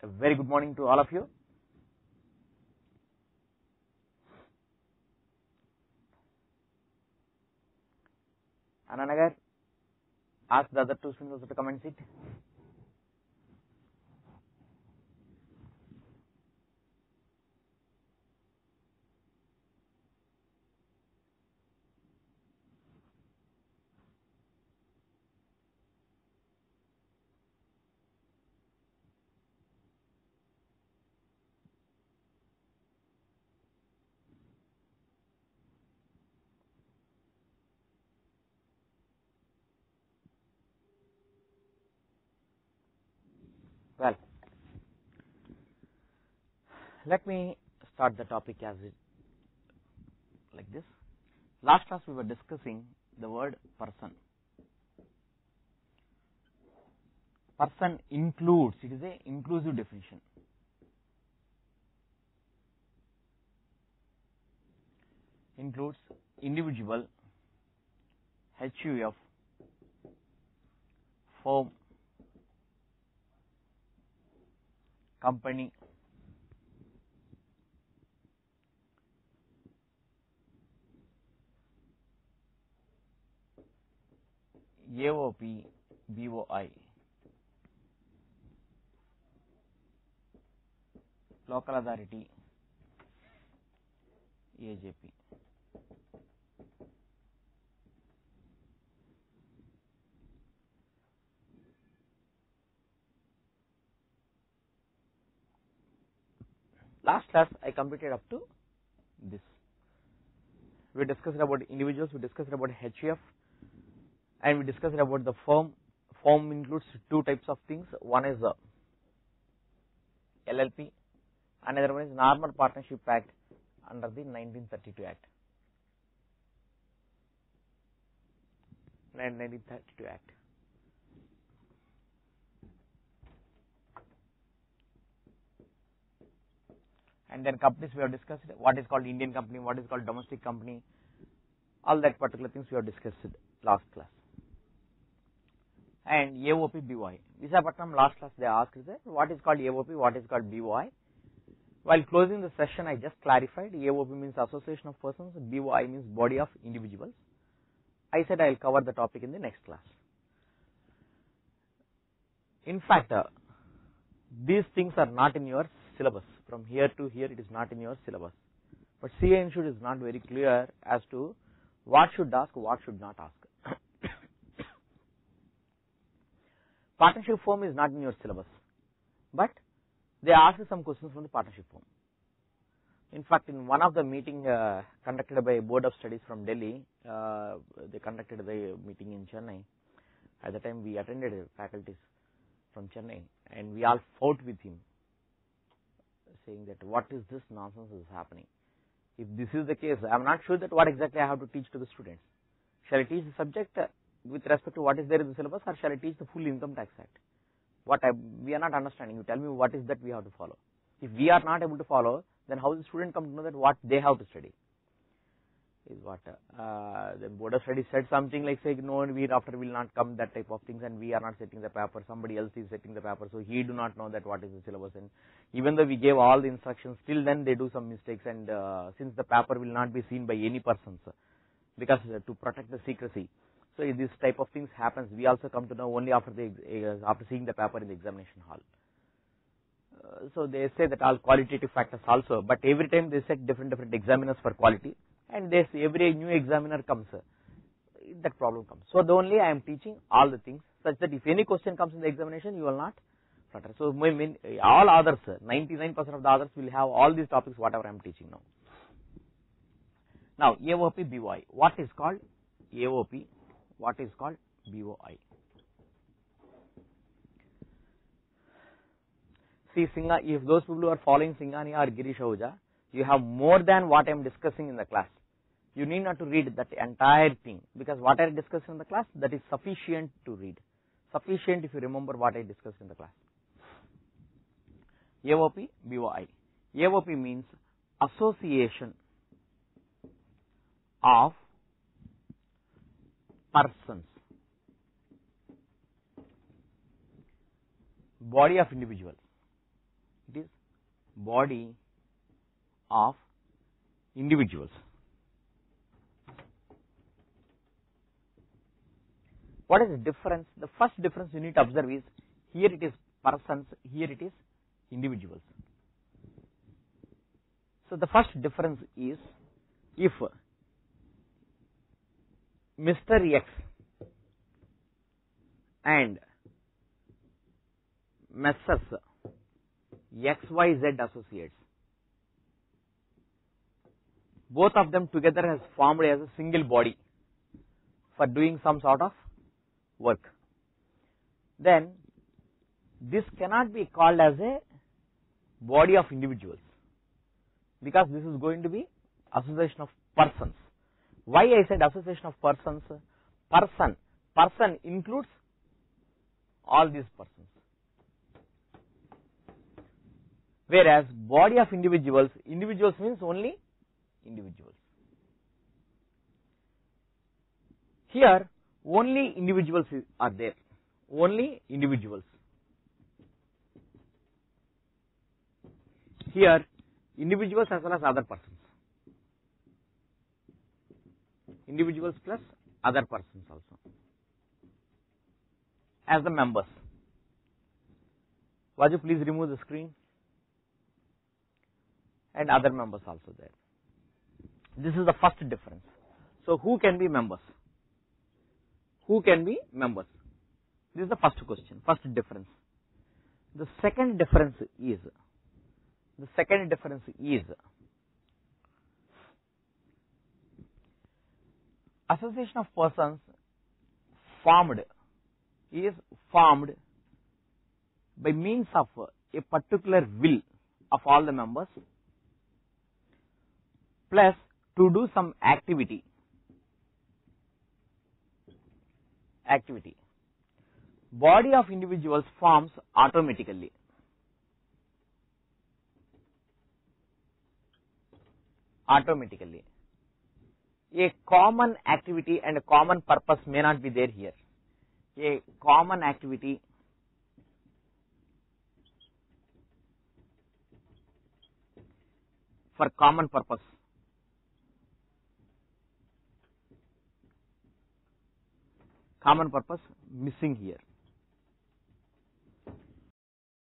A very good morning to all of you. Ananagar, ask the other two students to come and sit. Well, let me start the topic as it like this. Last class we were discussing the word person. Person includes, it is a inclusive definition. Includes individual, HUF, firm, company, AOP, BOI, local authority, AJP. Last class I completed up to this. We discussed about individuals, we discussed about HUF, and we discussed about the firm. Firm includes two types of things. One is LLP, another one is Normal Partnership Act under the 1932 Act. 1932 Act. And then companies we have discussed what is called Indian company, what is called domestic company, all that particular things we have discussed last class. And AOP, BOI. Visakhapatnam last class they asked what is called AOP, what is called BOI. While closing the session I just clarified AOP means association of persons, BOI means body of individuals. I said I will cover the topic in the next class. In fact, these things are not in your syllabus. From here to here it is not in your syllabus. But CA Institute is not very clear as to what should ask, what should not ask. Partnership form is not in your syllabus, but they asked some questions from the partnership form. In fact, in one of the meeting conducted by Board of Studies from Delhi, they conducted the meeting in Chennai. At the time we attended faculties from Chennai and we all fought with him, saying that what is this nonsense is happening. If this is the case, I am not sure that what exactly I have to teach to the students. Shall I teach the subject with respect to what is there in the syllabus, or shall I teach the full Income Tax Act? We are not understanding. You tell me what is that we have to follow. If we are not able to follow, then how the student come to know that what they have to study? Is what the Board of Studies said something like saying no, we after will not come, that type of things, and we are not setting the paper, somebody else is setting the paper, so he do not know that what is the syllabus. And even though we gave all the instructions, still then they do some mistakes, and since the paper will not be seen by any persons, because to protect the secrecy, so this type of things happens. We also come to know only after after seeing the paper in the examination hall. So they say that all qualitative factors also, but every time they set different examiners for quality, and they say every new examiner comes, that problem comes. So the only I am teaching all the things such that if any question comes in the examination, you will not flutter. So all others, 99% of the others will have all these topics whatever I am teaching now. Now AOP, BOI. What is called AOP? What is called BOI? See, if those people who are following Singhania or Girish Ahuja, you have more than what I am discussing in the class. You need not to read that entire thing, because what I discussed in the class, that is sufficient to read. Sufficient if you remember what I discussed in the class. AOP, BOI. AOP means association of persons, body of individuals. body of individuals. What is the difference? The first difference you need to observe is, here it is persons, here it is individuals. So the first difference is, if Mr. X and Messrs. XYZ associates, both of them together has formed as a single body for doing some sort of work, then this cannot be called as a body of individuals, because this is going to be association of persons. Why I said association of persons? Person includes all these persons, whereas body of individuals means only individuals. Here only individuals are there, only individuals. Here individuals as well as other persons, individuals plus other persons also as the members. Vaju, please remove the screen, and other members also there. This is the first difference. So who can be members? Who can be members? This is the first question, first difference. The second difference is, association of persons is formed by means of a particular will of all the members, plus to do some activity. Body of individuals forms automatically. A common activity and a common purpose may not be there here. A common activity for common purpose missing here.